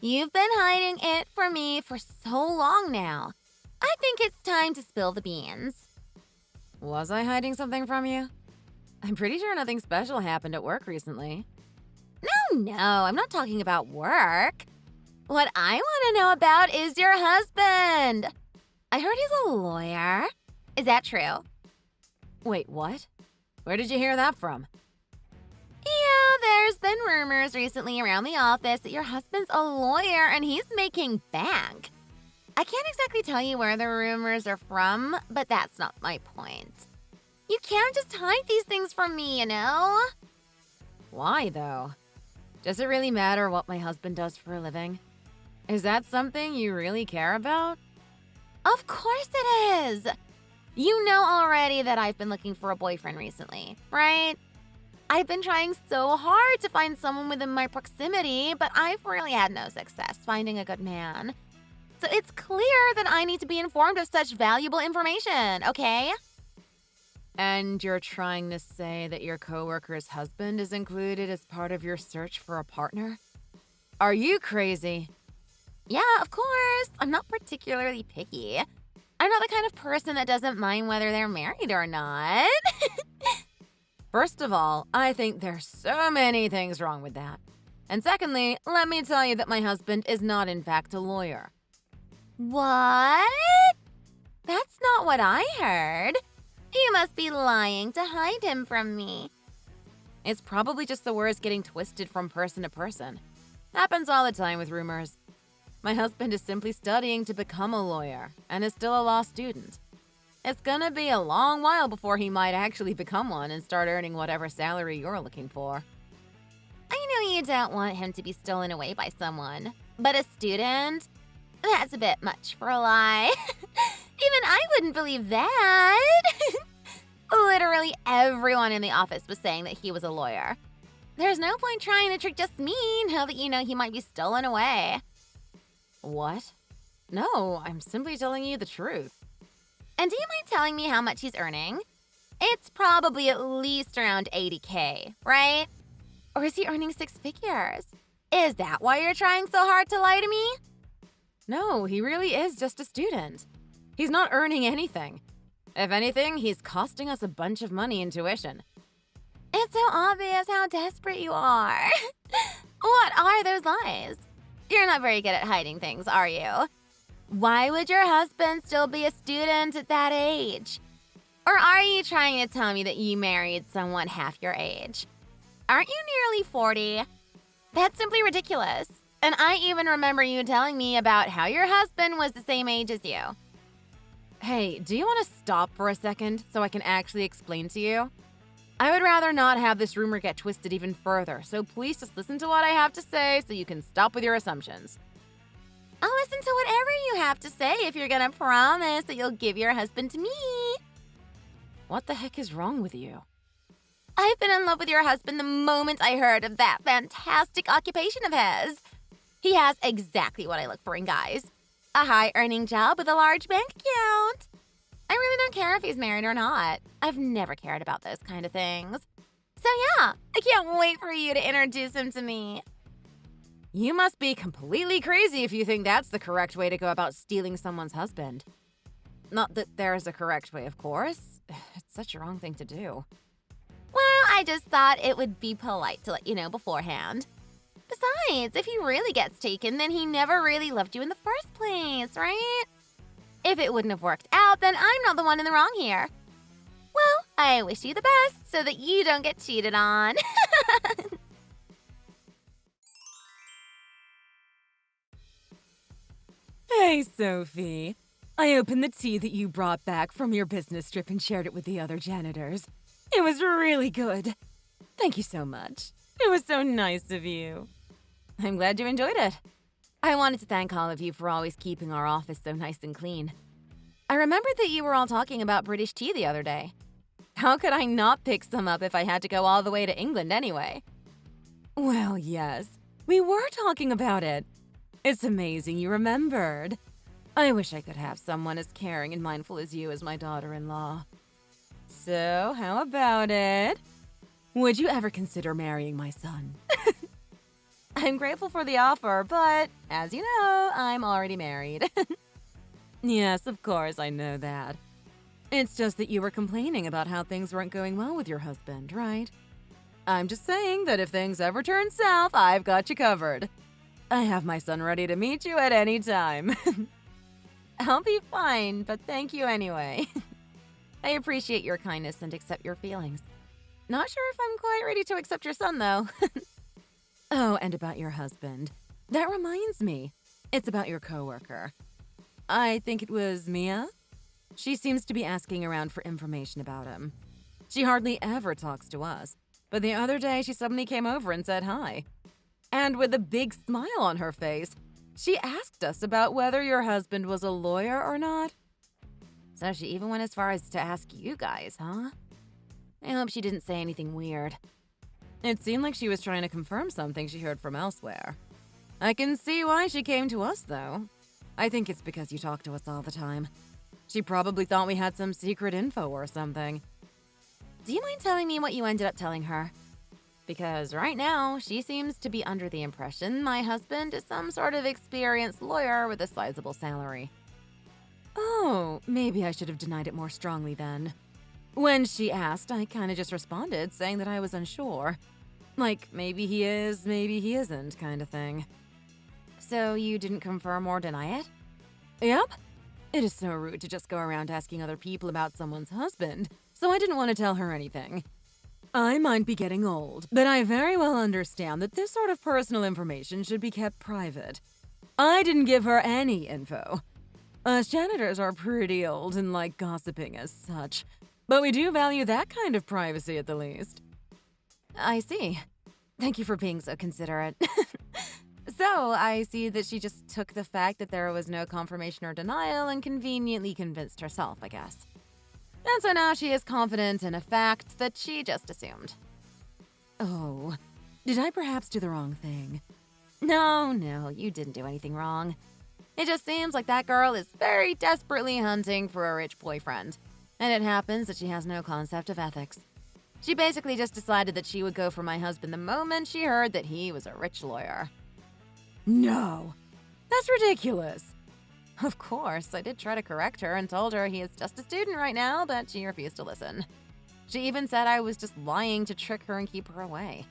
You've been hiding it from me for so long now. I think it's time to spill the beans. Was I hiding something from you? I'm pretty sure nothing special happened at work recently. No, I'm not talking about work. What I want to know about is your husband. I heard he's a lawyer. Is that true? Wait, what? Where did you hear that from? Yeah, there's been rumors recently around the office that your husband's a lawyer and he's making bank. I can't exactly tell you where the rumors are from, but that's not my point. You can't just hide these things from me, you know? Why, though? Does it really matter what my husband does for a living? Is that something you really care about? Of course it is! You know already that I've been looking for a boyfriend recently, right? I've been trying so hard to find someone within my proximity, but I've really had no success finding a good man. So it's clear that I need to be informed of such valuable information, okay? And you're trying to say that your coworker's husband is included as part of your search for a partner? Are you crazy? Yeah, of course. I'm not particularly picky. I'm not the kind of person that doesn't mind whether they're married or not. First of all, I think there's so many things wrong with that. And secondly, let me tell you that my husband is not in fact a lawyer. What? That's not what I heard. You must be lying to hide him from me. It's probably just the words getting twisted from person to person. Happens all the time with rumors. My husband is simply studying to become a lawyer and is still a law student. It's gonna be a long while before he might actually become one and start earning whatever salary you're looking for. I know you don't want him to be stolen away by someone, but a student? That's a bit much for a lie. Even I wouldn't believe that. Literally everyone in the office was saying that he was a lawyer. There's no point trying to trick just me now that you know he might be stolen away. What? No, I'm simply telling you the truth. And do you mind telling me how much he's earning? It's probably at least around $80K, right? Or is he earning six figures? Is that why you're trying so hard to lie to me? No, he really is just a student. He's not earning anything. If anything, he's costing us a bunch of money in tuition. It's so obvious how desperate you are. What are those lies? You're not very good at hiding things, are you? Why would your husband still be a student at that age? Or are you trying to tell me that you married someone half your age? Aren't you nearly 40? That's simply ridiculous. And I even remember you telling me about how your husband was the same age as you. Hey, do you want to stop for a second so I can actually explain to you? I would rather not have this rumor get twisted even further, so please just listen to what I have to say so you can stop with your assumptions. I'll listen to whatever you have to say if you're gonna promise that you'll give your husband to me. What the heck is wrong with you? I've been in love with your husband the moment I heard of that fantastic occupation of his. He has exactly what I look for in guys. A high-earning job with a large bank account. I really don't care if he's married or not. I've never cared about those kind of things. So yeah, I can't wait for you to introduce him to me. You must be completely crazy if you think that's the correct way to go about stealing someone's husband. Not that there is a correct way, of course. It's such a wrong thing to do. Well, I just thought it would be polite to let you know beforehand. Besides, if he really gets taken, then he never really loved you in the first place, right? If it wouldn't have worked out, then I'm not the one in the wrong here. Well, I wish you the best so that you don't get cheated on. Hey, Sophie. I opened the tea that you brought back from your business trip and shared it with the other janitors. It was really good. Thank you so much. It was so nice of you. I'm glad you enjoyed it. I wanted to thank all of you for always keeping our office so nice and clean. I remembered that you were all talking about British tea the other day. How could I not pick some up if I had to go all the way to England anyway? Well, yes, we were talking about it. It's amazing you remembered. I wish I could have someone as caring and mindful as you as my daughter-in-law. So, how about it? Would you ever consider marrying my son? I'm grateful for the offer, but as you know, I'm already married. Yes, of course, I know that. It's just that you were complaining about how things weren't going well with your husband, right? I'm just saying that if things ever turn south, I've got you covered. I have my son ready to meet you at any time. I'll be fine, but thank you anyway. I appreciate your kindness and accept your feelings. Not sure if I'm quite ready to accept your son, though. Oh, and about your husband. That reminds me. It's about your coworker. I think it was Mia? She seems to be asking around for information about him. She hardly ever talks to us, but the other day she suddenly came over and said hi. And with a big smile on her face, she asked us about whether your husband was a lawyer or not. So she even went as far as to ask you guys, huh? I hope she didn't say anything weird. It seemed like she was trying to confirm something she heard from elsewhere. I can see why she came to us, though. I think it's because you talk to us all the time. She probably thought we had some secret info or something. Do you mind telling me what you ended up telling her? Because right now, she seems to be under the impression my husband is some sort of experienced lawyer with a sizable salary. Oh, maybe I should have denied it more strongly then. When she asked, I kinda just responded, saying that I was unsure. Like, maybe he is, maybe he isn't, kind of thing. So you didn't confirm or deny it? Yep. It is so rude to just go around asking other people about someone's husband, so I didn't want to tell her anything. I might be getting old, but I very well understand that this sort of personal information should be kept private. I didn't give her any info. Us janitors are pretty old and like gossiping as such, but we do value that kind of privacy at the least. I see. Thank you for being so considerate. So, I see that she just took the fact that there was no confirmation or denial and conveniently convinced herself, I guess. And so now she is confident in a fact that she just assumed. Oh, did I perhaps do the wrong thing? No, you didn't do anything wrong. It just seems like that girl is very desperately hunting for a rich boyfriend. And it happens that she has no concept of ethics. She basically just decided that she would go for my husband the moment she heard that he was a rich lawyer. No, that's ridiculous. Of course, I did try to correct her and told her he is just a student right now, but she refused to listen. She even said I was just lying to trick her and keep her away.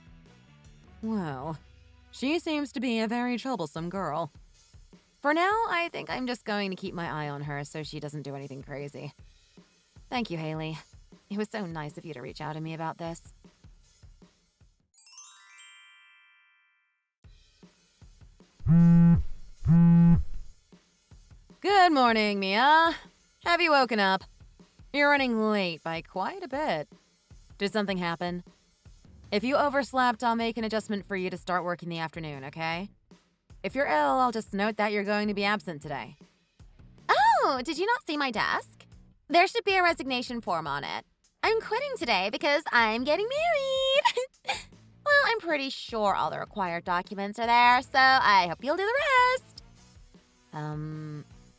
Well, she seems to be a very troublesome girl. For now, I think I'm just going to keep my eye on her so she doesn't do anything crazy. Thank you, Haley. It was so nice of you to reach out to me about this. Good morning, Mia. Have you woken up? You're running late by quite a bit. Did something happen? If you overslept, I'll make an adjustment for you to start work in the afternoon, okay? If you're ill, I'll just note that you're going to be absent today. Oh, did you not see my desk? There should be a resignation form on it. I'm quitting today because I'm getting married. Well, I'm pretty sure all the required documents are there, so I hope you'll do the rest.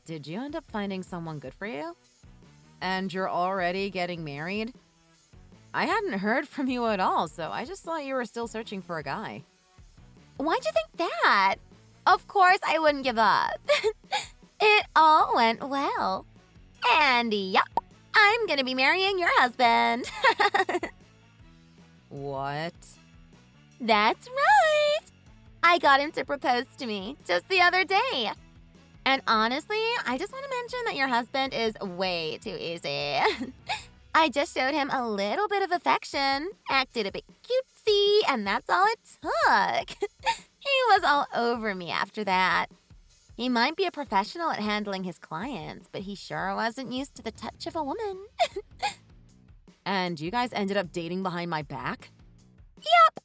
Did you end up finding someone good for you? And you're already getting married? I hadn't heard from you at all, so I just thought you were still searching for a guy. Why'd you think that? Of course I wouldn't give up. It all went well. And yup, I'm gonna be marrying your husband. What? That's right. I got him to propose to me just the other day. And honestly, I just want to mention that your husband is way too easy. I just showed him a little bit of affection, acted a bit cutesy, and that's all it took. He was all over me after that. He might be a professional at handling his clients, but he sure wasn't used to the touch of a woman. And you guys ended up dating behind my back? Yep.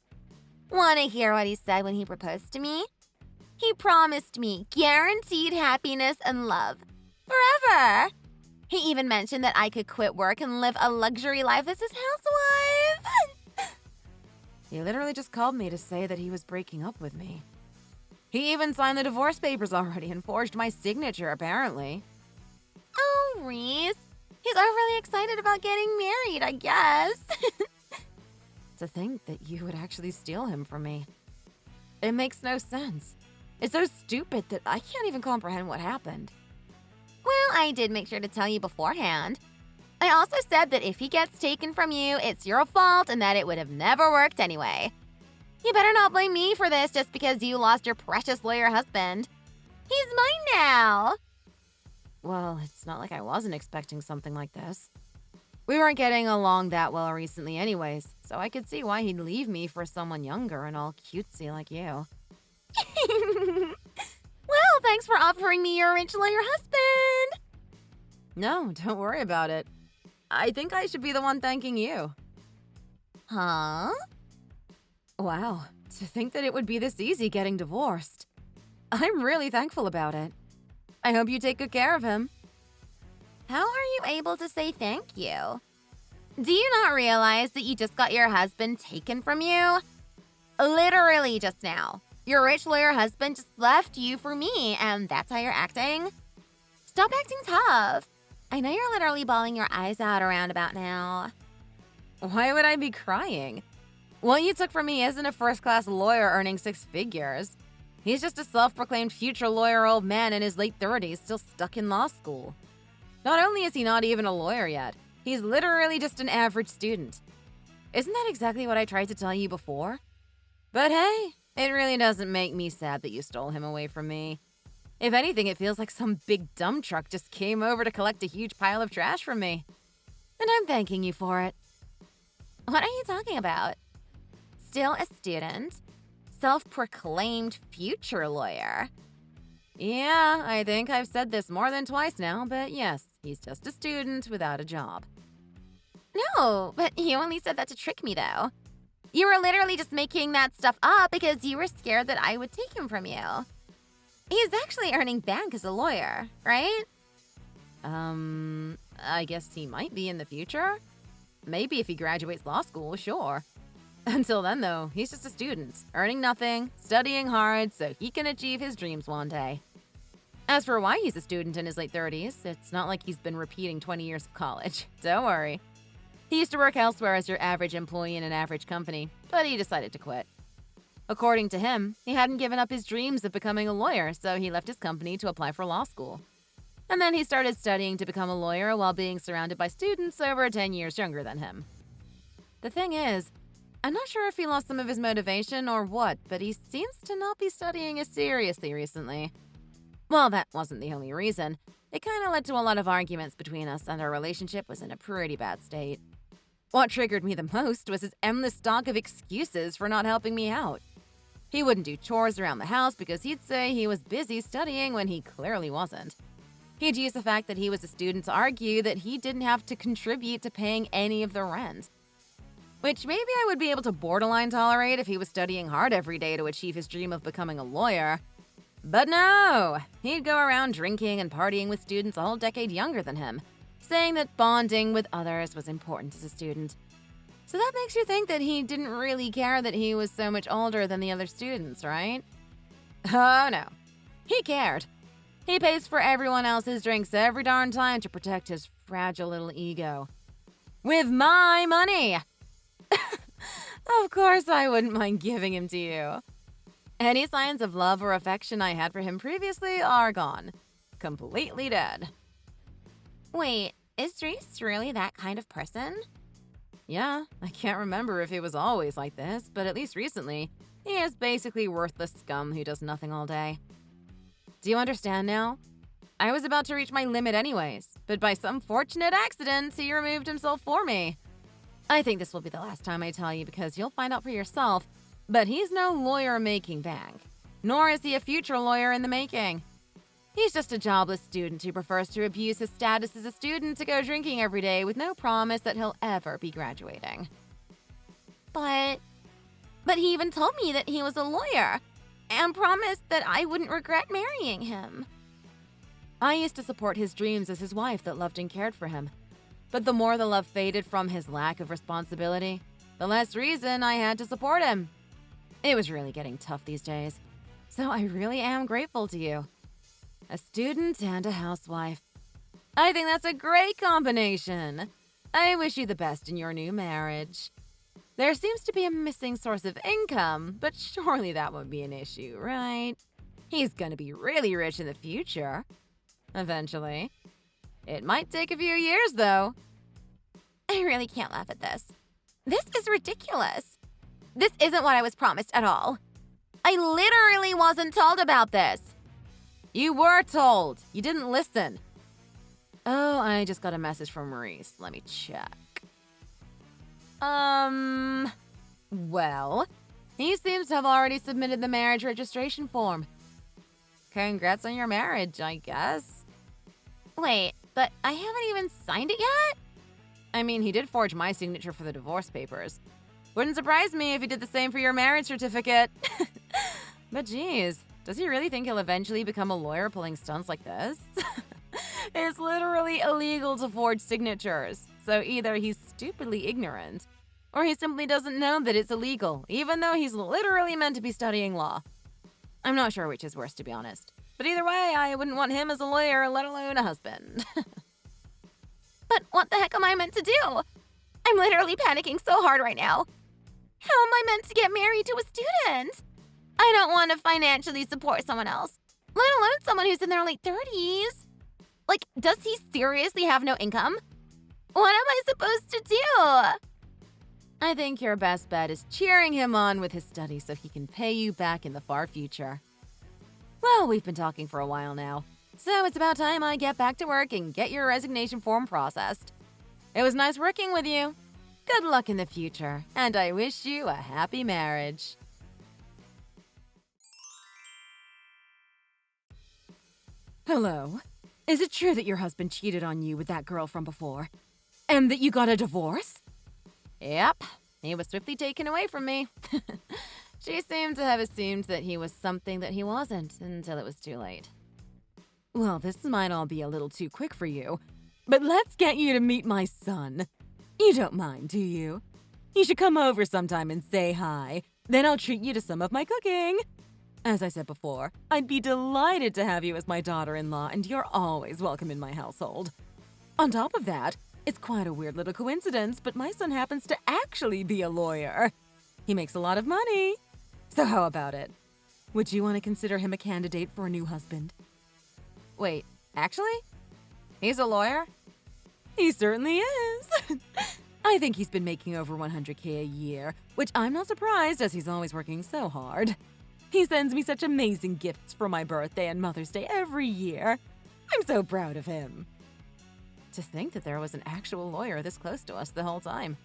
Want to hear what he said when he proposed to me? He promised me guaranteed happiness and love. Forever. He even mentioned that I could quit work and live a luxury life as his housewife. He literally just called me to say that he was breaking up with me. He even signed the divorce papers already and forged my signature, apparently. Oh, Reese. He's overly excited about getting married, I guess. To think that you would actually steal him from me. It makes no sense. It's so stupid that I can't even comprehend what happened. Well, I did make sure to tell you beforehand. I also said that if he gets taken from you, it's your fault and that it would have never worked anyway. You better not blame me for this just because you lost your precious lawyer husband. He's mine now. Well, it's not like I wasn't expecting something like this. We weren't getting along that well recently anyways, so I could see why he'd leave me for someone younger and all cutesy like you. Well, thanks for offering me your rich lawyer husband. No, don't worry about it. I think I should be the one thanking you. Huh? Wow, to think that it would be this easy getting divorced. I'm really thankful about it. I hope you take good care of him. How are you able to say thank you? Do you not realize that you just got your husband taken from you? Literally just now. Your rich lawyer husband just left you for me, and that's how you're acting? Stop acting tough. I know you're literally bawling your eyes out around about now. Why would I be crying? What you took from me isn't a first-class lawyer earning 6 figures. He's just a self-proclaimed future lawyer old man in his late 30s still stuck in law school. Not only is he not even a lawyer yet, he's literally just an average student. Isn't that exactly what I tried to tell you before? But hey, it really doesn't make me sad that you stole him away from me. If anything, it feels like some big dump truck just came over to collect a huge pile of trash from me. And I'm thanking you for it. What are you talking about? Still a student? Self-proclaimed future lawyer? Yeah, I think I've said this more than twice now, but yes, he's just a student without a job. No, but you only said that to trick me, though. You were literally just making that stuff up because you were scared that I would take him from you. He's actually earning bank as a lawyer, right? I guess he might be in the future. Maybe if he graduates law school, sure. Until then, though, he's just a student, earning nothing, studying hard so he can achieve his dreams one day. As for why he's a student in his late 30s, it's not like he's been repeating 20 years of college. Don't worry. He used to work elsewhere as your average employee in an average company, but he decided to quit. According to him, he hadn't given up his dreams of becoming a lawyer, so he left his company to apply for law school. And then he started studying to become a lawyer while being surrounded by students over 10 years younger than him. The thing is, I'm not sure if he lost some of his motivation or what, but he seems to not be studying as seriously recently. Well, that wasn't the only reason. It kind of led to a lot of arguments between us, and our relationship was in a pretty bad state. What triggered me the most was his endless stock of excuses for not helping me out. He wouldn't do chores around the house because he'd say he was busy studying when he clearly wasn't. He'd use the fact that he was a student to argue that he didn't have to contribute to paying any of the rent. Which maybe I would be able to borderline tolerate if he was studying hard every day to achieve his dream of becoming a lawyer. But no! He'd go around drinking and partying with students a whole decade younger than him, saying that bonding with others was important as a student. So that makes you think that he didn't really care that he was so much older than the other students, right? Oh no. He cared. He pays for everyone else's drinks every darn time to protect his fragile little ego. With my money! Of course I wouldn't mind giving him to you. Any signs of love or affection I had for him previously are gone. Completely dead. Wait, is Reese really that kind of person? Yeah, I can't remember if he was always like this, but at least recently, he is basically worthless scum who does nothing all day. Do you understand now? I was about to reach my limit anyways, but by some fortunate accident, he removed himself for me. I think this will be the last time I tell you because you'll find out for yourself, but he's no lawyer making bank, nor is he a future lawyer in the making. He's just a jobless student who prefers to abuse his status as a student to go drinking every day with no promise that he'll ever be graduating. But he even told me that he was a lawyer and promised that I wouldn't regret marrying him. I used to support his dreams as his wife that loved and cared for him. But the more the love faded from his lack of responsibility, the less reason I had to support him. It was really getting tough these days, so I really am grateful to you. A student and a housewife. I think that's a great combination. I wish you the best in your new marriage. There seems to be a missing source of income, but surely that won't be an issue, right? He's gonna be really rich in the future. Eventually. It might take a few years, though. I really can't laugh at this. This is ridiculous. This isn't what I was promised at all. I literally wasn't told about this. You were told. You didn't listen. Oh, I just got a message from Maurice. Let me check. Well, he seems to have already submitted the marriage registration form. Congrats on your marriage, I guess. Wait, but I haven't even signed it yet? I mean, he did forge my signature for the divorce papers. Wouldn't surprise me if he did the same for your marriage certificate. But geez, does he really think he'll eventually become a lawyer pulling stunts like this? It's literally illegal to forge signatures. So either he's stupidly ignorant, or he simply doesn't know that it's illegal, even though he's literally meant to be studying law. I'm not sure which is worse, to be honest. But either way, I wouldn't want him as a lawyer, let alone a husband. But what the heck am I meant to do? I'm literally panicking so hard right now. How am I meant to get married to a student? I don't want to financially support someone else, let alone someone who's in their late 30s. Like, does he seriously have no income? What am I supposed to do? I think your best bet is cheering him on with his studies so he can pay you back in the far future. Well, we've been talking for a while now, so it's about time I get back to work and get your resignation form processed. It was nice working with you. Good luck in the future, and I wish you a happy marriage. Hello. Is it true that your husband cheated on you with that girl from before? And that you got a divorce? Yep. He was swiftly taken away from me. She seemed to have assumed that he was something that he wasn't until it was too late. Well, this might all be a little too quick for you, but let's get you to meet my son. You don't mind, do you? You should come over sometime and say hi. Then I'll treat you to some of my cooking. As I said before, I'd be delighted to have you as my daughter-in-law, and you're always welcome in my household. On top of that, it's quite a weird little coincidence, but my son happens to actually be a lawyer. He makes a lot of money. So how about it? Would you want to consider him a candidate for a new husband? Wait, actually? He's a lawyer? He certainly is. I think he's been making over $100K a year, which I'm not surprised as he's always working so hard. He sends me such amazing gifts for my birthday and Mother's Day every year. I'm so proud of him. To think that there was an actual lawyer this close to us the whole time.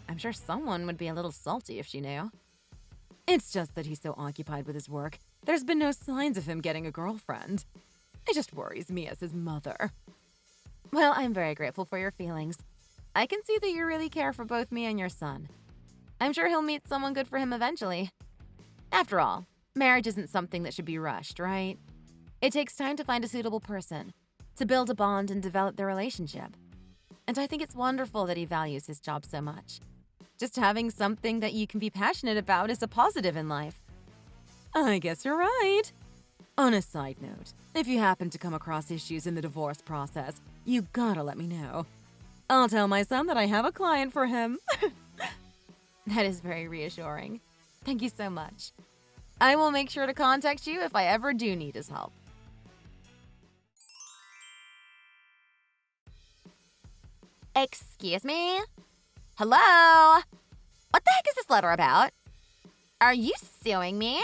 I'm sure someone would be a little salty if she knew. It's just that he's so occupied with his work, there's been no signs of him getting a girlfriend. It just worries me as his mother. Well, I'm very grateful for your feelings. I can see that you really care for both me and your son. I'm sure he'll meet someone good for him eventually. After all, marriage isn't something that should be rushed, right? It takes time to find a suitable person, to build a bond and develop their relationship. And I think it's wonderful that he values his job so much. Just having something that you can be passionate about is a positive in life. I guess you're right. On a side note, if you happen to come across issues in the divorce process, you gotta let me know. I'll tell my son that I have a client for him. That is very reassuring. Thank you so much. I will make sure to contact you if I ever do need his help. Excuse me? Hello? What the heck is this letter about? Are you suing me?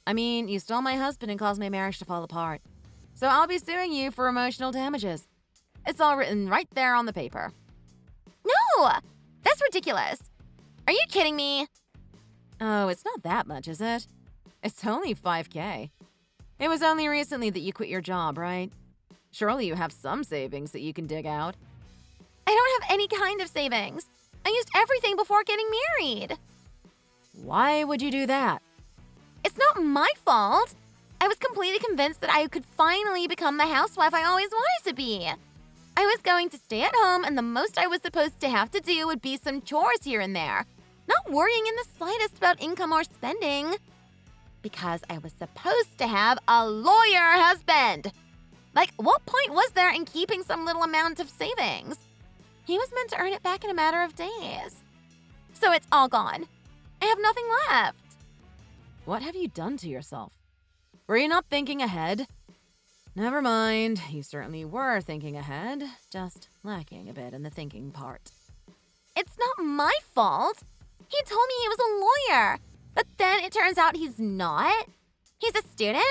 I mean, you stole my husband and caused my marriage to fall apart. So I'll be suing you for emotional damages. It's all written right there on the paper. No! That's ridiculous. Are you kidding me? Oh, it's not that much, is it? It's only $5K. It was only recently that you quit your job, right? Surely you have some savings that you can dig out. I don't have any kind of savings. I used everything before getting married. Why would you do that? It's not my fault. I was completely convinced that I could finally become the housewife I always wanted to be. I was going to stay at home, and the most I was supposed to have to do would be some chores here and there, not worrying in the slightest about income or spending. Because I was supposed to have a lawyer husband. Like, what point was there in keeping some little amount of savings? He was meant to earn it back in a matter of days. So it's all gone. I have nothing left. What have you done to yourself? Were you not thinking ahead? Never mind, you certainly were thinking ahead, just lacking a bit in the thinking part. It's not my fault. He told me he was a lawyer, but then it turns out he's not. He's a student.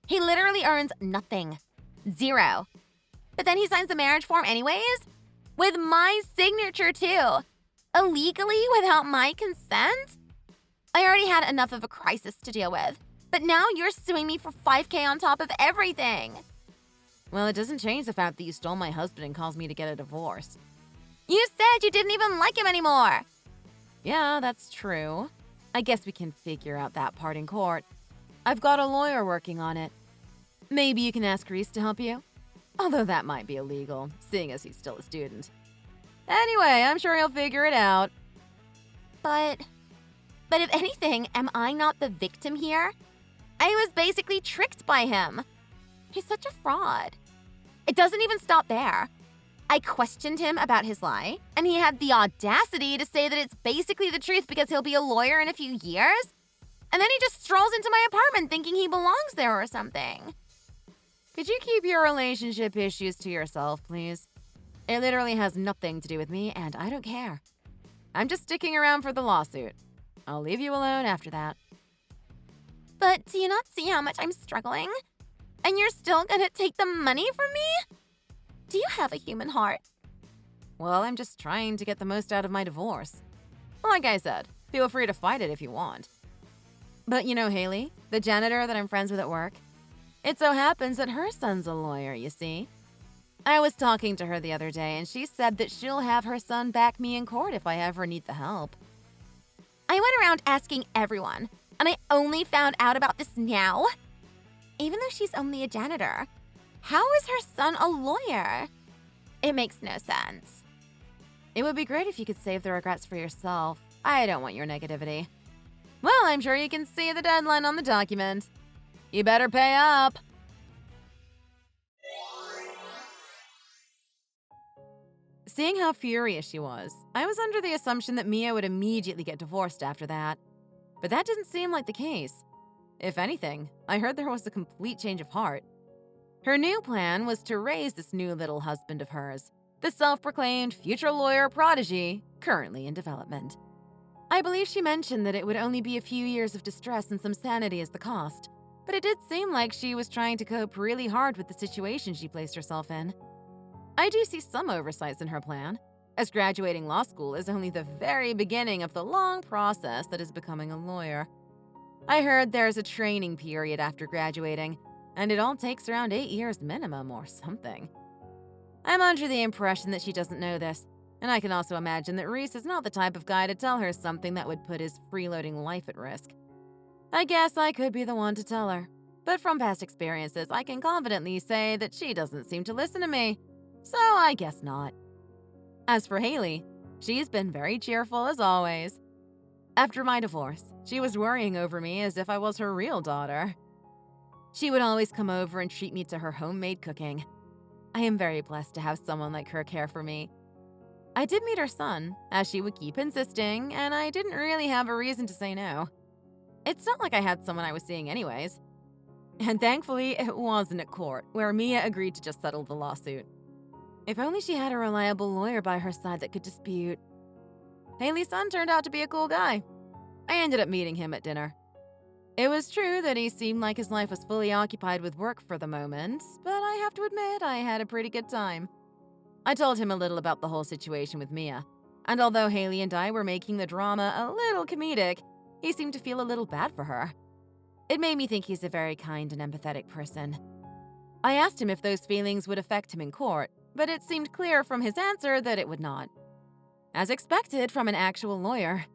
He literally earns nothing. Zero. But then he signs the marriage form anyways? With my signature too. Illegally without my consent? I already had enough of a crisis to deal with. But now you're suing me for $5,000 on top of everything. Well, it doesn't change the fact that you stole my husband and caused me to get a divorce. You said you didn't even like him anymore. Yeah, that's true. I guess we can figure out that part in court. I've got a lawyer working on it. Maybe you can ask Reese to help you? Although that might be illegal, seeing as he's still a student. Anyway, I'm sure he'll figure it out. But if anything, am I not the victim here? I was basically tricked by him. He's such a fraud. It doesn't even stop there. I questioned him about his lie, and he had the audacity to say that it's basically the truth because he'll be a lawyer in a few years. And then he just strolls into my apartment thinking he belongs there or something. Could you keep your relationship issues to yourself, please? It literally has nothing to do with me, and I don't care. I'm just sticking around for the lawsuit. I'll leave you alone after that. But do you not see how much I'm struggling? And you're still gonna take the money from me? Do you have a human heart? Well, I'm just trying to get the most out of my divorce. Like I said, feel free to fight it if you want. But you know Haley, the janitor that I'm friends with at work? It so happens that her son's a lawyer, you see. I was talking to her the other day, and she said that she'll have her son back me in court if I ever need the help. I went around asking everyone, and I only found out about this now. Even though she's only a janitor, how is her son a lawyer? It makes no sense. It would be great if you could save the regrets for yourself. I don't want your negativity. Well, I'm sure you can see the deadline on the document. You better pay up. Seeing how furious she was, I was under the assumption that Mia would immediately get divorced after that. But that didn't seem like the case. If anything, I heard there was a complete change of heart. Her new plan was to raise this new little husband of hers, the self-proclaimed future lawyer prodigy, currently in development. I believe she mentioned that it would only be a few years of distress and some sanity as the cost, but it did seem like she was trying to cope really hard with the situation she placed herself in. I do see some oversights in her plan, as graduating law school is only the very beginning of the long process that is becoming a lawyer. I heard there's a training period after graduating, and it all takes around 8 years minimum or something. I'm under the impression that she doesn't know this, and I can also imagine that Reese is not the type of guy to tell her something that would put his freeloading life at risk. I guess I could be the one to tell her, but from past experiences, I can confidently say that she doesn't seem to listen to me, so I guess not. As for Haley, she's been very cheerful as always. After my divorce, she was worrying over me as if I was her real daughter. She would always come over and treat me to her homemade cooking. I am very blessed to have someone like her care for me. I did meet her son, as she would keep insisting, and I didn't really have a reason to say no. It's not like I had someone I was seeing anyways. And thankfully, it wasn't at court, where Mia agreed to just settle the lawsuit. If only she had a reliable lawyer by her side that could dispute. Haley's son turned out to be a cool guy. I ended up meeting him at dinner. It was true that he seemed like his life was fully occupied with work for the moment, but I have to admit I had a pretty good time. I told him a little about the whole situation with Mia, and although Haley and I were making the drama a little comedic, he seemed to feel a little bad for her. It made me think he's a very kind and empathetic person. I asked him if those feelings would affect him in court, but it seemed clear from his answer that it would not. As expected from an actual lawyer.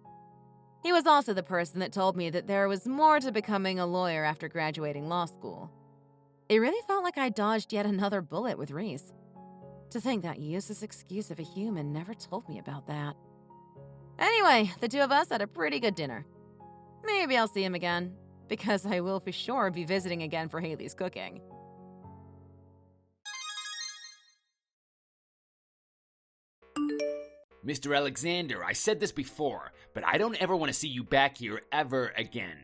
He was also the person that told me that there was more to becoming a lawyer after graduating law school. It really felt like I dodged yet another bullet with Reese. To think that useless excuse of a human never told me about that. Anyway, the two of us had a pretty good dinner. Maybe I'll see him again, because I will for sure be visiting again for Haley's cooking. Mr. Alexander, I said this before, but I don't ever want to see you back here ever again.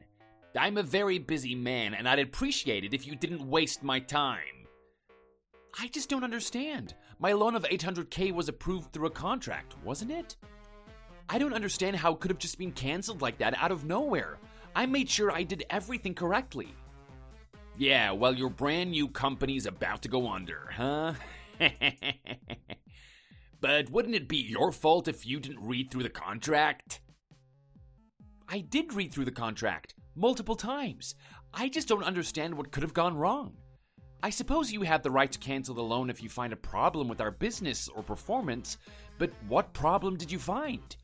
I'm a very busy man, and I'd appreciate it if you didn't waste my time. I just don't understand. My loan of $800K was approved through a contract, wasn't it? I don't understand how it could have just been canceled like that out of nowhere. I made sure I did everything correctly. Yeah, well, your brand new company's about to go under, huh? But wouldn't it be your fault if you didn't read through the contract? I did read through the contract multiple times. I just don't understand what could have gone wrong. I suppose you have the right to cancel the loan if you find a problem with our business or performance, but what problem did you find?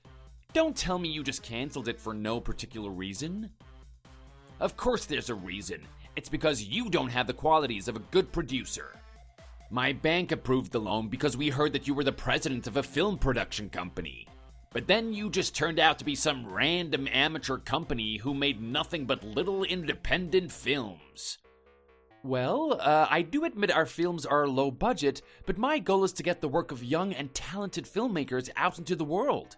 Don't tell me you just canceled it for no particular reason. Of course there's a reason. It's because you don't have the qualities of a good producer. My bank approved the loan because we heard that you were the president of a film production company. But then you just turned out to be some random amateur company who made nothing but little independent films. Well, I do admit our films are low budget, but my goal is to get the work of young and talented filmmakers out into the world.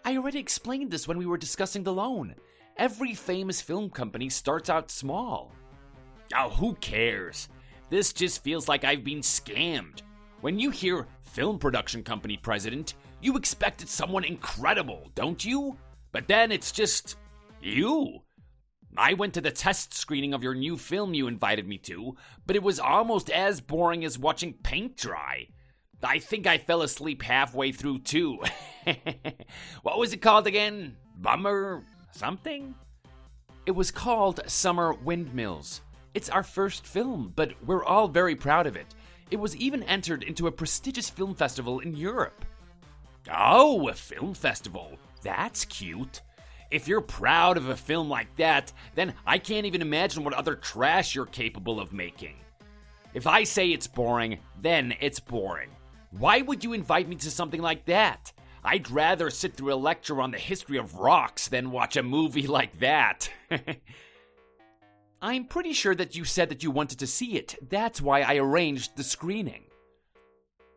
I already explained this when we were discussing the loan. Every famous film company starts out small. Oh, who cares? This just feels like I've been scammed. When you hear film production company president, you expect it's someone incredible, don't you? But then it's just you. I went to the test screening of your new film you invited me to, but it was almost as boring as watching paint dry. I think I fell asleep halfway through too. What was it called again? Bummer something? It was called Summer Windmills. It's our first film, but we're all very proud of it. It was even entered into a prestigious film festival in Europe. Oh, a film festival. That's cute. If you're proud of a film like that, then I can't even imagine what other trash you're capable of making. If I say it's boring, then it's boring. Why would you invite me to something like that? I'd rather sit through a lecture on the history of rocks than watch a movie like that. I'm pretty sure that you said that you wanted to see it. That's why I arranged the screening.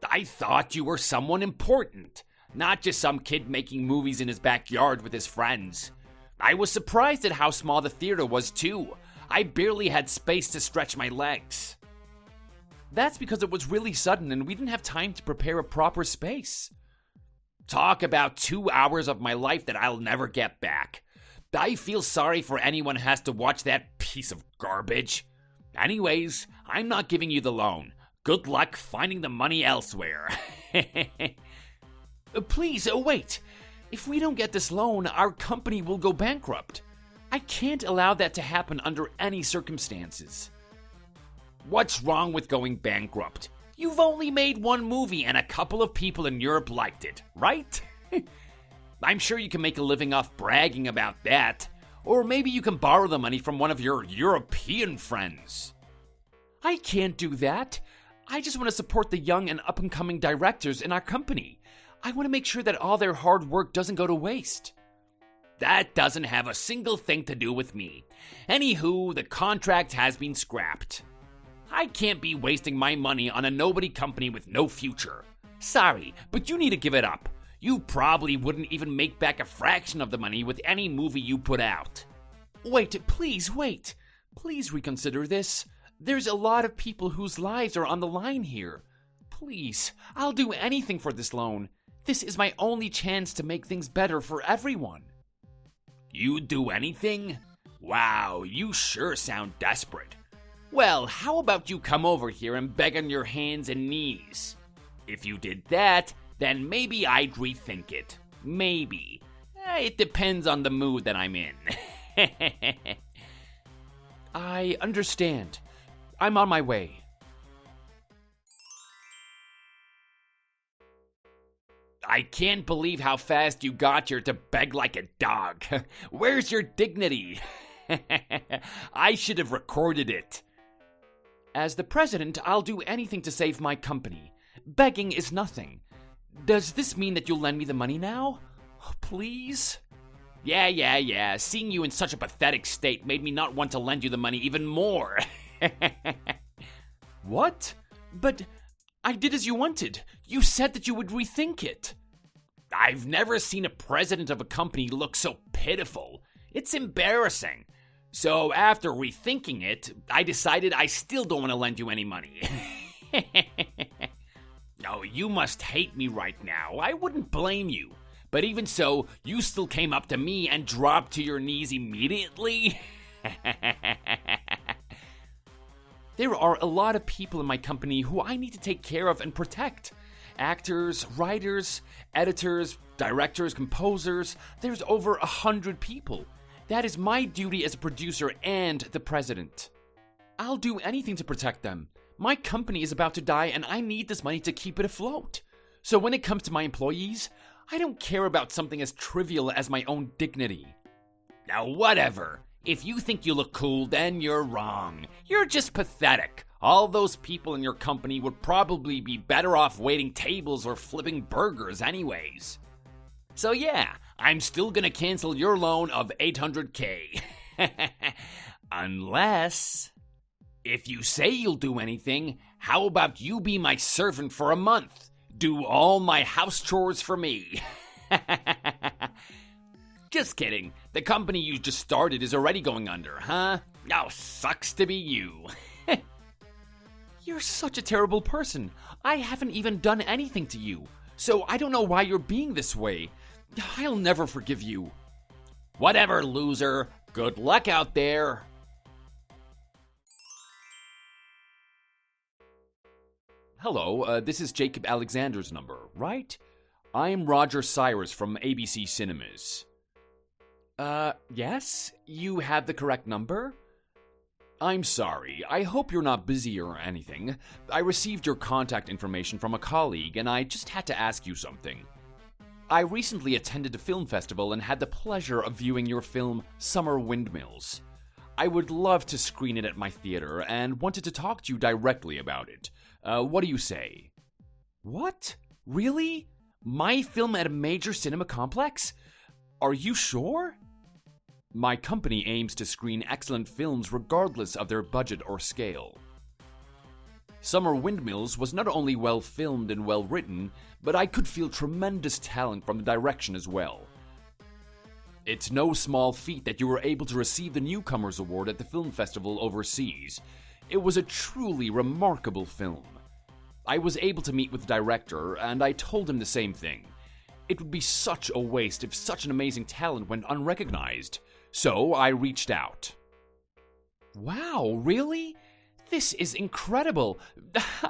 I thought you were someone important, not just some kid making movies in his backyard with his friends. I was surprised at how small the theater was too. I barely had space to stretch my legs. That's because it was really sudden and we didn't have time to prepare a proper space. Talk about 2 hours of my life that I'll never get back. I feel sorry for anyone who has to watch that piece of garbage. Anyways, I'm not giving you the loan. Good luck finding the money elsewhere. Please, wait. If we don't get this loan, our company will go bankrupt. I can't allow that to happen under any circumstances. What's wrong with going bankrupt? You've only made one movie and a couple of people in Europe liked it, right? I'm sure you can make a living off bragging about that. Or maybe you can borrow the money from one of your European friends. I can't do that. I just want to support the young and up-and-coming directors in our company. I want to make sure that all their hard work doesn't go to waste. That doesn't have a single thing to do with me. Anywho, the contract has been scrapped. I can't be wasting my money on a nobody company with no future. Sorry, but you need to give it up. You probably wouldn't even make back a fraction of the money with any movie you put out. Wait. Please reconsider this. There's a lot of people whose lives are on the line here. Please, I'll do anything for this loan. This is my only chance to make things better for everyone. You'd do anything? Wow, you sure sound desperate. Well, how about you come over here and beg on your hands and knees? If you did that, then maybe I'd rethink it. Maybe. It depends on the mood that I'm in. I understand. I'm on my way. I can't believe how fast you got here to beg like a dog. Where's your dignity? I should have recorded it. As the president, I'll do anything to save my company. Begging is nothing. Does this mean that you'll lend me the money now? Please? Yeah. Seeing you in such a pathetic state made me not want to lend you the money even more. What? But I did as you wanted. You said that you would rethink it. I've never seen a president of a company look so pitiful. It's embarrassing. So after rethinking it, I decided I still don't want to lend you any money. Oh, you must hate me right now. I wouldn't blame you. But even so, you still came up to me and dropped to your knees immediately? There are a lot of people in my company who I need to take care of and protect. Actors, writers, editors, directors, composers. There's over 100 people. That is my duty as a producer and the president. I'll do anything to protect them. My company is about to die and I need this money to keep it afloat. So when it comes to my employees, I don't care about something as trivial as my own dignity. Now whatever. If you think you look cool, then you're wrong. You're just pathetic. All those people in your company would probably be better off waiting tables or flipping burgers anyways. So yeah, I'm still gonna cancel your loan of $800K. Unless... if you say you'll do anything, how about you be my servant for a month? Do all my house chores for me. Just kidding. The company you just started is already going under, huh? Oh, sucks to be you. You're such a terrible person. I haven't even done anything to you. So I don't know why you're being this way. I'll never forgive you. Whatever, loser. Good luck out there. Hello, this is Jacob Alexander's number, right? I'm Roger Cyrus from ABC Cinemas. Yes? You have the correct number? I'm sorry. I hope you're not busy or anything. I received your contact information from a colleague, and I just had to ask you something. I recently attended a film festival and had the pleasure of viewing your film, Summer Windmills. I would love to screen it at my theater and wanted to talk to you directly about it. What do you say? What? Really? My film at a major cinema complex? Are you sure? My company aims to screen excellent films regardless of their budget or scale. Summer Windmills was not only well filmed and well written, but I could feel tremendous talent from the direction as well. It's no small feat that you were able to receive the Newcomers Award at the film festival overseas. It was a truly remarkable film. I was able to meet with the director, and I told him the same thing. It would be such a waste if such an amazing talent went unrecognized. So I reached out. Wow, really? This is incredible.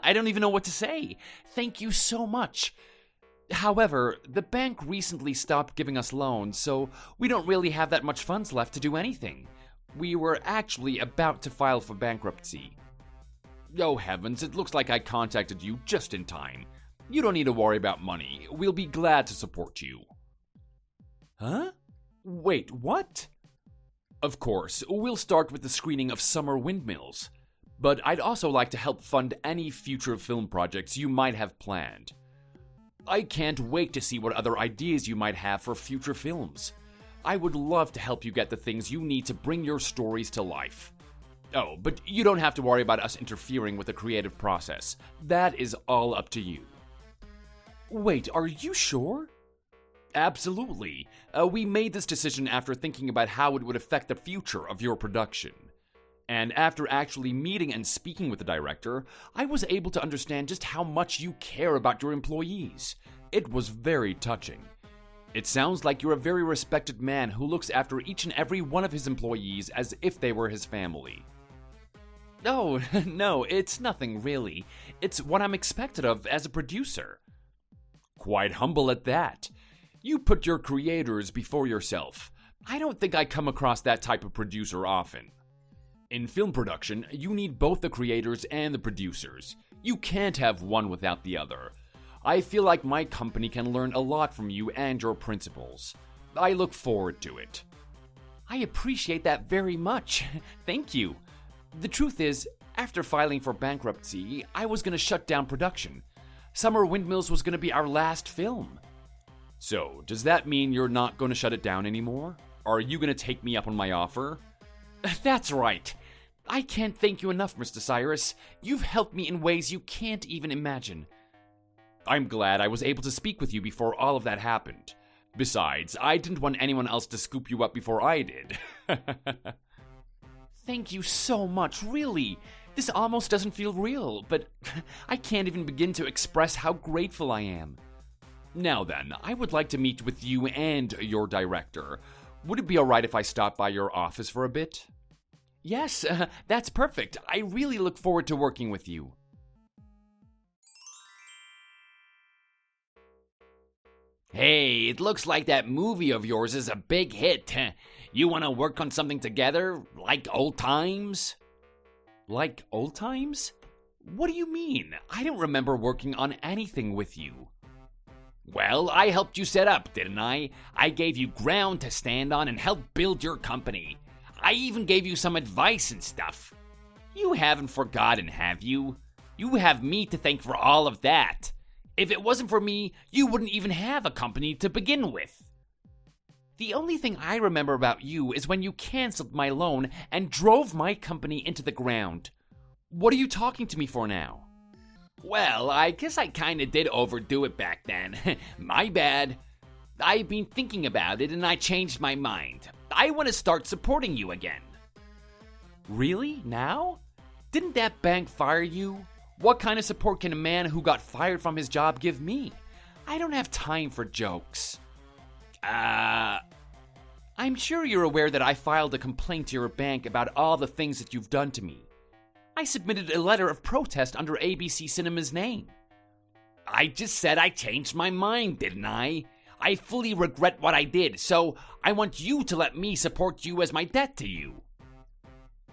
I don't even know what to say. Thank you so much. However, the bank recently stopped giving us loans, so we don't really have that much funds left to do anything. We were actually about to file for bankruptcy. Oh heavens, it looks like I contacted you just in time. You don't need to worry about money. We'll be glad to support you. Huh? Wait, what? Of course, we'll start with the screening of Summer Windmills. But I'd also like to help fund any future film projects you might have planned. I can't wait to see what other ideas you might have for future films. I would love to help you get the things you need to bring your stories to life. Oh, but you don't have to worry about us interfering with the creative process. That is all up to you. Wait, are you sure? Absolutely. We made this decision after thinking about how it would affect the future of your production. And after actually meeting and speaking with the director, I was able to understand just how much you care about your employees. It was very touching. It sounds like you're a very respected man who looks after each and every one of his employees as if they were his family. Oh, no, it's nothing really. It's what I'm expected of as a producer. Quite humble at that. You put your creators before yourself. I don't think I come across that type of producer often. In film production, you need both the creators and the producers. You can't have one without the other. I feel like my company can learn a lot from you and your principles. I look forward to it. I appreciate that very much. Thank you. The truth is, after filing for bankruptcy, I was going to shut down production. Summer Windmills was going to be our last film. So, does that mean you're not going to shut it down anymore? Are you going to take me up on my offer? That's right. I can't thank you enough, Mr. Cyrus. You've helped me in ways you can't even imagine. I'm glad I was able to speak with you before all of that happened. Besides, I didn't want anyone else to scoop you up before I did. Thank you so much, really. This almost doesn't feel real, but I can't even begin to express how grateful I am. Now then, I would like to meet with you and your director. Would it be alright if I stopped by your office for a bit? Yes, that's perfect. I really look forward to working with you. Hey, it looks like that movie of yours is a big hit. You want to work on something together, like old times? Like old times? What do you mean? I don't remember working on anything with you. Well, I helped you set up, didn't I? I gave you ground to stand on and helped build your company. I even gave you some advice and stuff. You haven't forgotten, have you? You have me to thank for all of that. If it wasn't for me, you wouldn't even have a company to begin with. The only thing I remember about you is when you canceled my loan and drove my company into the ground. What are you talking to me for now? Well, I guess I kinda did overdo it back then. My bad. I've been thinking about it and I changed my mind. I want to start supporting you again. Really? Now? Didn't that bank fire you? What kind of support can a man who got fired from his job give me? I don't have time for jokes. I'm sure you're aware that I filed a complaint to your bank about all the things that you've done to me. I submitted a letter of protest under ABC Cinema's name. I just said I changed my mind, didn't I? I fully regret what I did, so I want you to let me support you as my debt to you.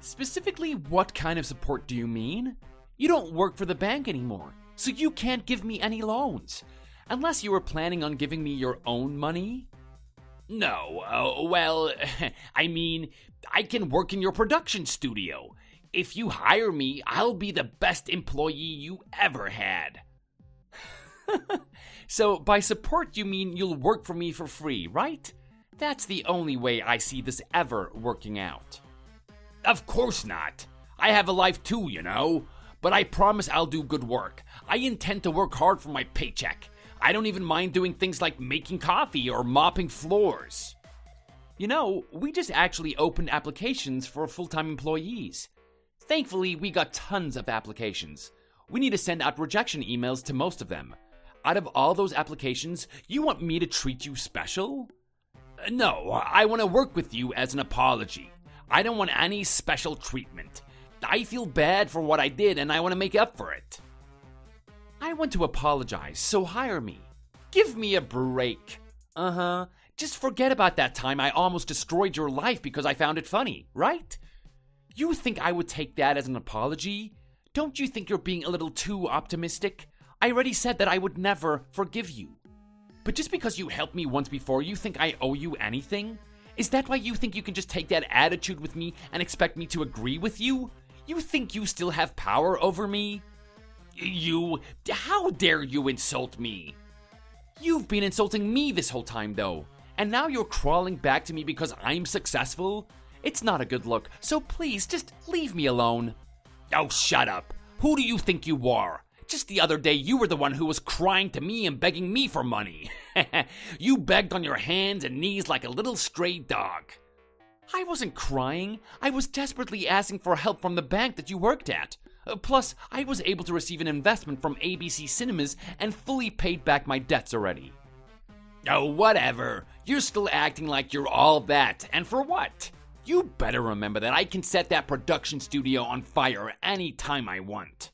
Specifically, what kind of support do you mean? You don't work for the bank anymore, so you can't give me any loans. Unless you were planning on giving me your own money? No, well, I mean, I can work in your production studio. If you hire me, I'll be the best employee you ever had. So by support you mean you'll work for me for free, right? That's the only way I see this ever working out. Of course not. I have a life too, you know. But I promise I'll do good work. I intend to work hard for my paycheck. I don't even mind doing things like making coffee or mopping floors. You know, we just actually opened applications for full-time employees. Thankfully, we got tons of applications. We need to send out rejection emails to most of them. Out of all those applications, you want me to treat you special? No, I want to work with you as an apology. I don't want any special treatment. I feel bad for what I did and I want to make up for it. I want to apologize, so hire me. Give me a break. Just forget about that time I almost destroyed your life because I found it funny, right? You think I would take that as an apology? Don't you think you're being a little too optimistic? I already said that I would never forgive you. But just because you helped me once before, you think I owe you anything? Is that why you think you can just take that attitude with me and expect me to agree with you? You think you still have power over me? How dare you insult me? You've been insulting me this whole time though, and now you're crawling back to me because I'm successful? It's not a good look, so please just leave me alone. Oh, shut up. Who do you think you are? Just the other day, you were the one who was crying to me and begging me for money. You begged on your hands and knees like a little stray dog. I wasn't crying. I was desperately asking for help from the bank that you worked at. Plus, I was able to receive an investment from ABC Cinemas and fully paid back my debts already. Oh, whatever. You're still acting like you're all that, and for what? You better remember that I can set that production studio on fire any time I want.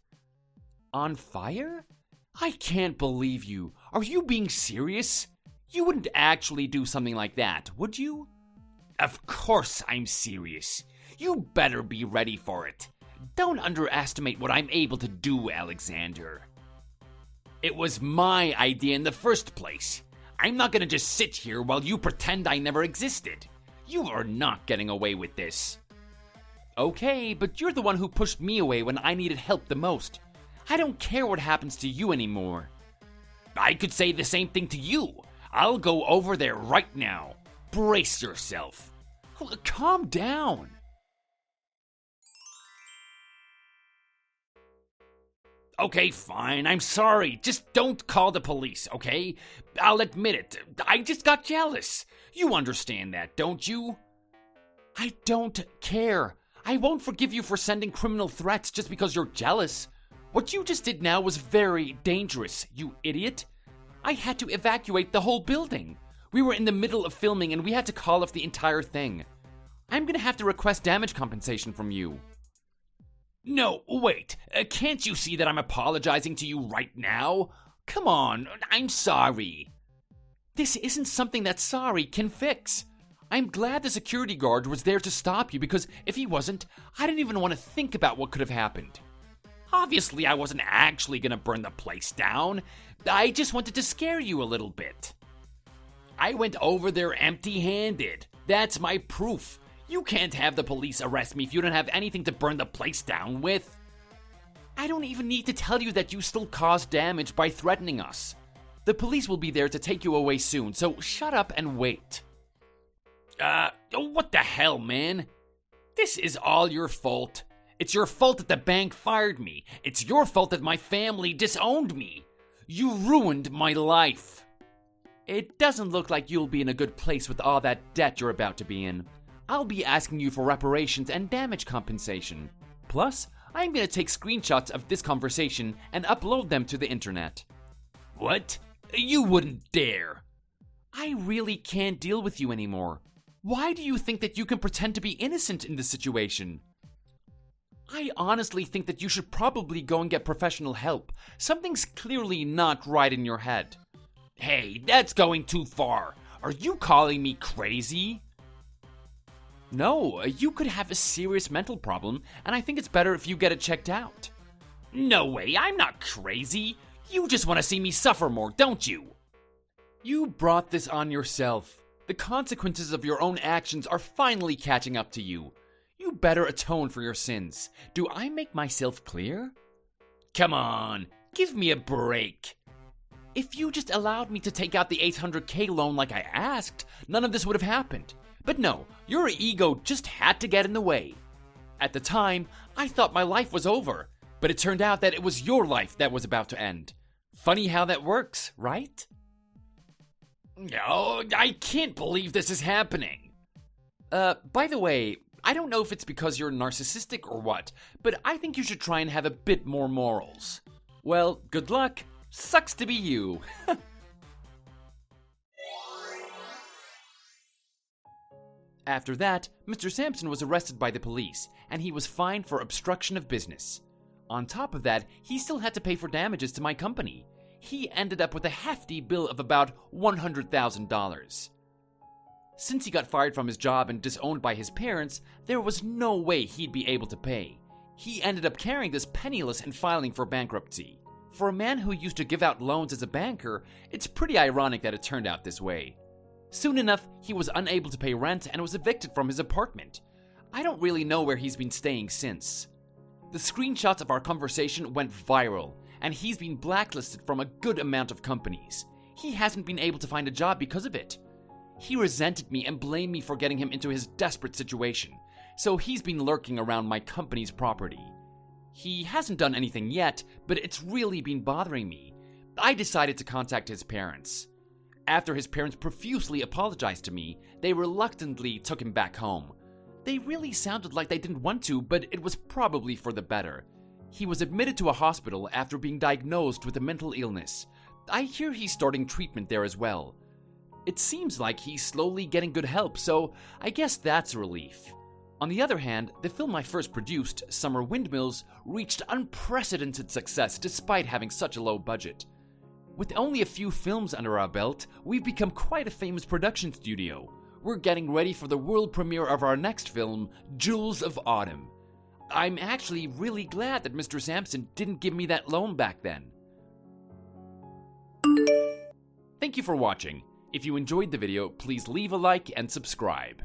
On fire? I can't believe you. Are you being serious? You wouldn't actually do something like that, would you? Of course I'm serious. You better be ready for it. Don't underestimate what I'm able to do, Alexander. It was my idea in the first place. I'm not gonna just sit here while you pretend I never existed. You are not getting away with this. Okay, but you're the one who pushed me away when I needed help the most. I don't care what happens to you anymore. I could say the same thing to you. I'll go over there right now. Brace yourself. Calm down. Okay, fine, I'm sorry. Just don't call the police, okay? I'll admit it. I just got jealous. You understand that, don't you? I don't care. I won't forgive you for sending criminal threats just because you're jealous. What you just did now was very dangerous, you idiot. I had to evacuate the whole building. We were in the middle of filming and we had to call off the entire thing. I'm gonna have to request damage compensation from you. No, wait. Can't you see that I'm apologizing to you right now? Come on, I'm sorry. This isn't something that sorry can fix. I'm glad the security guard was there to stop you because if he wasn't, I didn't even want to think about what could have happened. Obviously, I wasn't actually gonna burn the place down. I just wanted to scare you a little bit. I went over there empty-handed. That's my proof. You can't have the police arrest me if you don't have anything to burn the place down with. I don't even need to tell you that you still caused damage by threatening us. The police will be there to take you away soon, so shut up and wait. What the hell, man? This is all your fault. It's your fault that the bank fired me. It's your fault that my family disowned me. You ruined my life. It doesn't look like you'll be in a good place with all that debt you're about to be in. I'll be asking you for reparations and damage compensation. Plus, I'm gonna take screenshots of this conversation and upload them to the internet. What? You wouldn't dare. I really can't deal with you anymore. Why do you think that you can pretend to be innocent in this situation? I honestly think that you should probably go and get professional help. Something's clearly not right in your head. Hey, that's going too far. Are you calling me crazy? No, you could have a serious mental problem, and I think it's better if you get it checked out. No way, I'm not crazy. You just want to see me suffer more, don't you? You brought this on yourself. The consequences of your own actions are finally catching up to you. You better atone for your sins. Do I make myself clear? Come on, give me a break. If you just allowed me to take out the $800K loan like I asked, none of this would have happened. But no, your ego just had to get in the way. At the time, I thought my life was over, but it turned out that it was your life that was about to end. Funny how that works, right? No, I can't believe this is happening. By the way, I don't know if it's because you're narcissistic or what, but I think you should try and have a bit more morals. Well, good luck. Sucks to be you. After that, Mr. Sampson was arrested by the police, and he was fined for obstruction of business. On top of that, he still had to pay for damages to my company. He ended up with a hefty bill of about $100,000. Since he got fired from his job and disowned by his parents, there was no way he'd be able to pay. He ended up carrying this penniless and filing for bankruptcy. For a man who used to give out loans as a banker, it's pretty ironic that it turned out this way. Soon enough, he was unable to pay rent and was evicted from his apartment. I don't really know where he's been staying since. The screenshots of our conversation went viral, and he's been blacklisted from a good amount of companies. He hasn't been able to find a job because of it. He resented me and blamed me for getting him into his desperate situation, so he's been lurking around my company's property. He hasn't done anything yet, but it's really been bothering me. I decided to contact his parents. After his parents profusely apologized to me, they reluctantly took him back home. They really sounded like they didn't want to, but it was probably for the better. He was admitted to a hospital after being diagnosed with a mental illness. I hear he's starting treatment there as well. It seems like he's slowly getting good help, so I guess that's a relief. On the other hand, the film I first produced, Summer Windmills, reached unprecedented success despite having such a low budget. With only a few films under our belt, we've become quite a famous production studio. We're getting ready for the world premiere of our next film, Jewels of Autumn. I'm actually really glad that Mr. Sampson didn't give me that loan back then. Thank you for watching. If you enjoyed the video, please leave a like and subscribe.